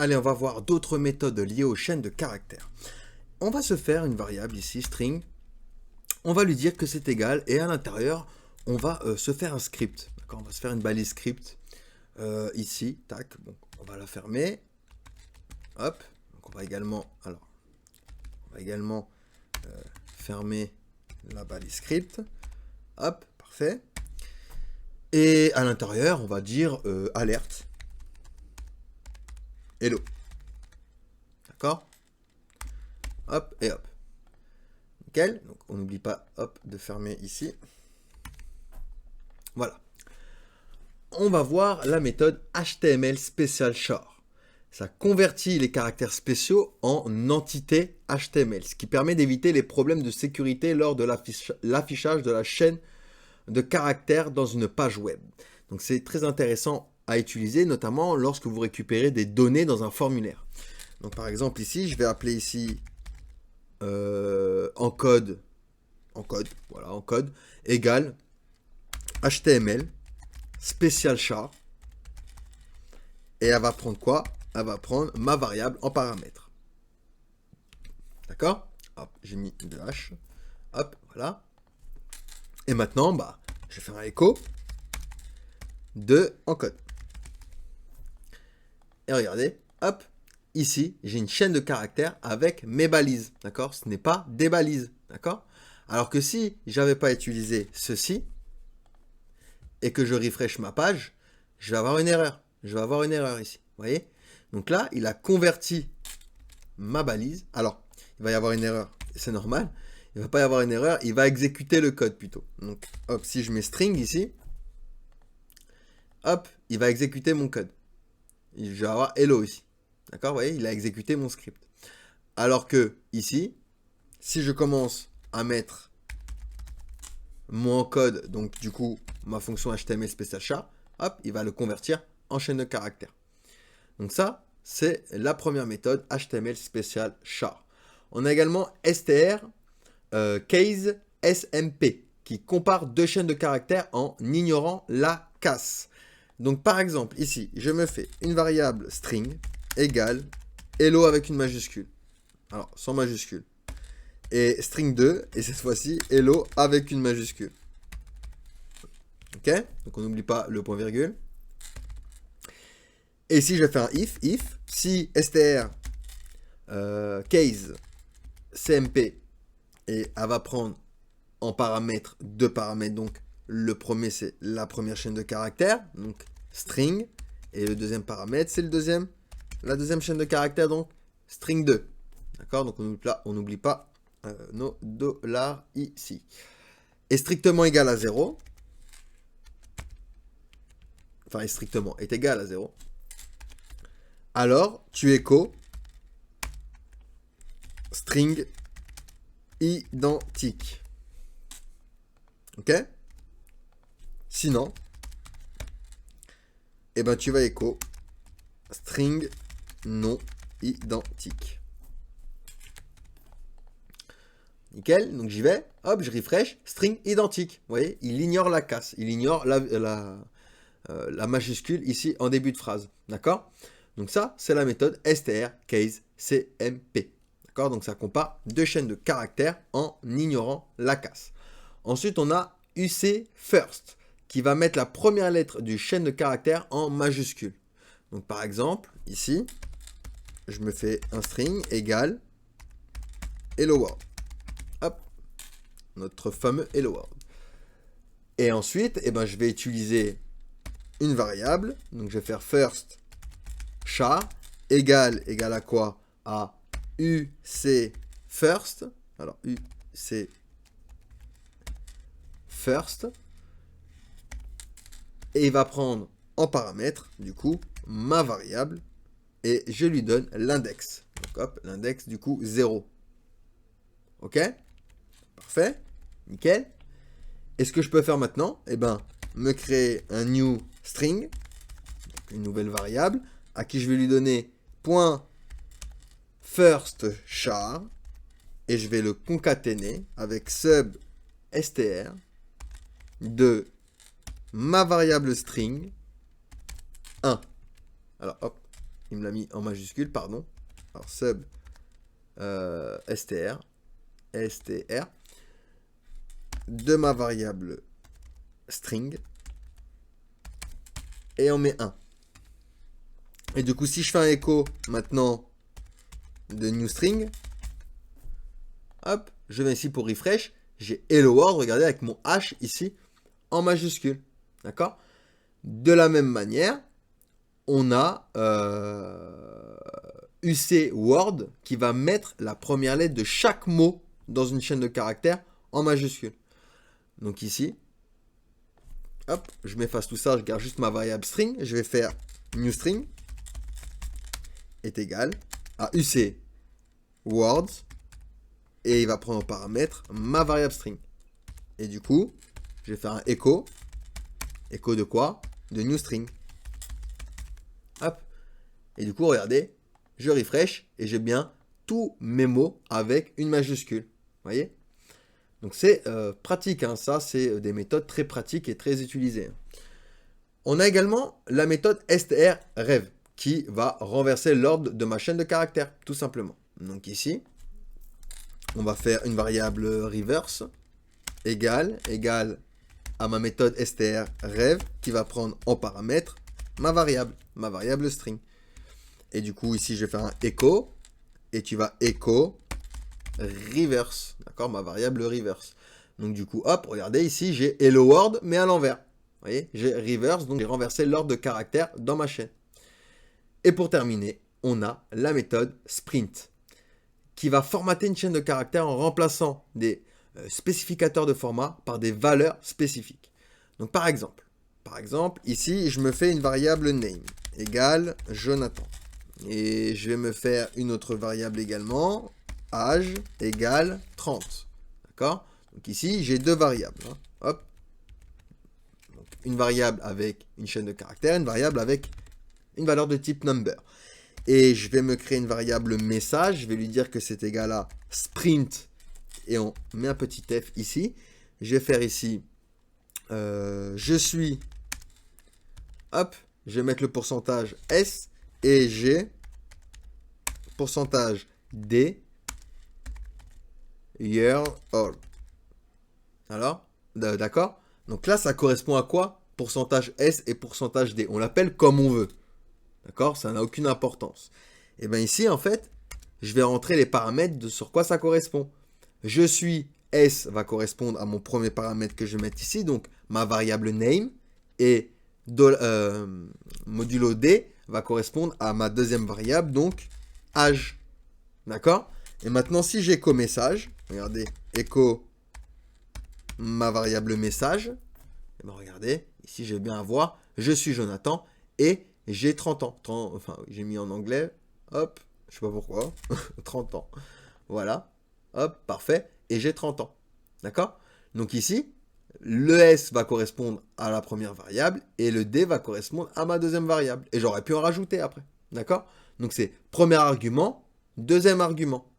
Allez, on va voir d'autres méthodes liées aux chaînes de caractères. On va se faire une variable ici, string. On va lui dire que c'est égal et à l'intérieur, on va se faire un script. D'accord, on va se faire une balise script ici. Tac, bon, on va la fermer. Hop, donc on va également, fermer la balise script. Hop, parfait. Et à l'intérieur, on va dire alerte. Hello. D'accord? Hop et hop. Nickel. Donc on n'oublie pas hop, de fermer ici. Voilà. On va voir la méthode HTML Special Char. Ça convertit les caractères spéciaux en entités HTML, ce qui permet d'éviter les problèmes de sécurité lors de l'affichage de la chaîne de caractères dans une page web. Donc c'est très intéressant à utiliser, notamment lorsque vous récupérez des données dans un formulaire. Donc par exemple ici, je vais appeler ici en code égale HTML Special Char. Et elle va prendre quoi? Elle va prendre ma variable en paramètre. D'accord? Hop, j'ai mis de H. Hop, voilà. Et maintenant, je vais faire un écho de en code. Et regardez, hop, ici, j'ai une chaîne de caractères avec mes balises. D'accord? Ce n'est pas des balises. D'accord? Alors que si j'avais pas utilisé ceci et que je refresh ma page, je vais avoir une erreur. Je vais avoir une erreur ici. Vous voyez? Donc là, il a converti ma balise. Alors, il va y avoir une erreur. C'est normal. Il ne va pas y avoir une erreur. Il va exécuter le code plutôt. Donc, hop, si je mets string ici, hop, il va exécuter mon code. Je vais avoir hello ici. D'accord? Vous voyez? Il a exécuté mon script. Alors que ici, si je commence à mettre mon code, donc du coup, ma fonction HTML Special Char, hop, il va le convertir en chaîne de caractères. Donc ça, c'est la première méthode HTML Special Char. On a également str case SMP qui compare deux chaînes de caractères en ignorant la casse. Donc par exemple, ici, je me fais une variable string égale hello avec une majuscule. Alors, sans majuscule. Et string 2, et cette fois-ci, hello avec une majuscule. Ok? Donc on n'oublie pas le point virgule. Et si je fais un if, si str case cmp, et elle va prendre en paramètre deux paramètres, donc le premier c'est la première chaîne de caractères, donc string, et le deuxième paramètre c'est la deuxième chaîne de caractères, donc string 2. D'accord? Donc on n'oublie pas nos dollars ici. Est strictement égal à 0. Enfin, est strictement est égal à 0. Alors, tu écho string identique. Ok? Sinon, tu vas écho string non identique. Nickel, donc j'y vais, hop, je refresh, string identique. Vous voyez, il ignore la casse, il ignore la majuscule ici en début de phrase. D'accord? Donc ça, c'est la méthode str case cmp. D'accord? Donc ça compare deux chaînes de caractères en ignorant la casse. Ensuite, on a uc first qui va mettre la première lettre du chaîne de caractères en majuscule. Donc par exemple, ici, je me fais un string égale hello world. Hop, notre fameux hello world. Et ensuite, je vais utiliser une variable. Donc je vais faire first char égale à quoi? À uc first. Alors uc first. Et il va prendre en paramètre, du coup, ma variable. Et je lui donne l'index. Donc hop, l'index du coup 0. Ok? Parfait. Nickel. Et ce que je peux faire maintenant, me créer un new string, une nouvelle variable, à qui je vais lui donner .first char, et je vais le concaténer avec sub str de ma variable string 1. Alors hop, il me l'a mis en majuscule, pardon. Alors sub str de ma variable string et on met 1. Et du coup, si je fais un écho maintenant de new string, hop, je viens ici pour refresh, j'ai hello world, regardez, avec mon H ici en majuscule. D'accord? De la même manière, on a UC Word qui va mettre la première lettre de chaque mot dans une chaîne de caractères en majuscule. Donc ici, hop, je m'efface tout ça, je garde juste ma variable string, je vais faire new string est égal à UC Words et il va prendre en paramètre ma variable string. Et du coup, je vais faire un echo. Echo de quoi? De new string. Hop. Et du coup, regardez, je refresh et j'ai bien tous mes mots avec une majuscule. Vous voyez? Donc c'est pratique, hein. Ça c'est des méthodes très pratiques et très utilisées. On a également la méthode strrev qui va renverser l'ordre de ma chaîne de caractères, tout simplement. Donc ici, on va faire une variable reverse égale à ma méthode strrev qui va prendre en paramètre ma variable string. Et du coup, ici, je vais faire un echo et tu vas echo reverse, d'accord, ma variable reverse. Donc du coup, hop, regardez ici, j'ai hello world, mais à l'envers. Vous voyez, j'ai reverse, donc j'ai renversé l'ordre de caractères dans ma chaîne. Et pour terminer, on a la méthode sprint, qui va formater une chaîne de caractères en remplaçant des spécificateurs de format par des valeurs spécifiques. Donc par exemple, ici, je me fais une variable name égale Jonathan. Et je vais me faire une autre variable également, âge égale 30. D'accord? Donc ici, j'ai deux variables. Hein. Hop. Donc, une variable avec une chaîne de caractères, une variable avec une valeur de type number. Et je vais me créer une variable message. Je vais lui dire que c'est égal à sprint. Et on met un petit f ici. Je vais faire ici, je suis, hop, je vais mettre le pourcentage S et j'ai pourcentage D, year, all. Alors, d'accord? Donc là, ça correspond à quoi? Pourcentage S et pourcentage D. On l'appelle comme on veut. D'accord? Ça n'a aucune importance. Et bien ici, en fait, je vais rentrer les paramètres de sur quoi ça correspond. Je suis S va correspondre à mon premier paramètre que je vais mettre ici, donc ma variable name, et modulo D va correspondre à ma deuxième variable, donc âge. D'accord? Et maintenant, si j'écho message, regardez, écho ma variable message, et bien regardez, ici je vais bien avoir, je suis Jonathan et j'ai 30 ans. Enfin, j'ai mis en anglais, hop, je sais pas pourquoi, 30 ans. Voilà, hop, parfait, et j'ai 30 ans. D'accord? Donc ici, le S va correspondre à la première variable et le D va correspondre à ma deuxième variable. Et j'aurais pu en rajouter après. D'accord? Donc c'est premier argument, deuxième argument.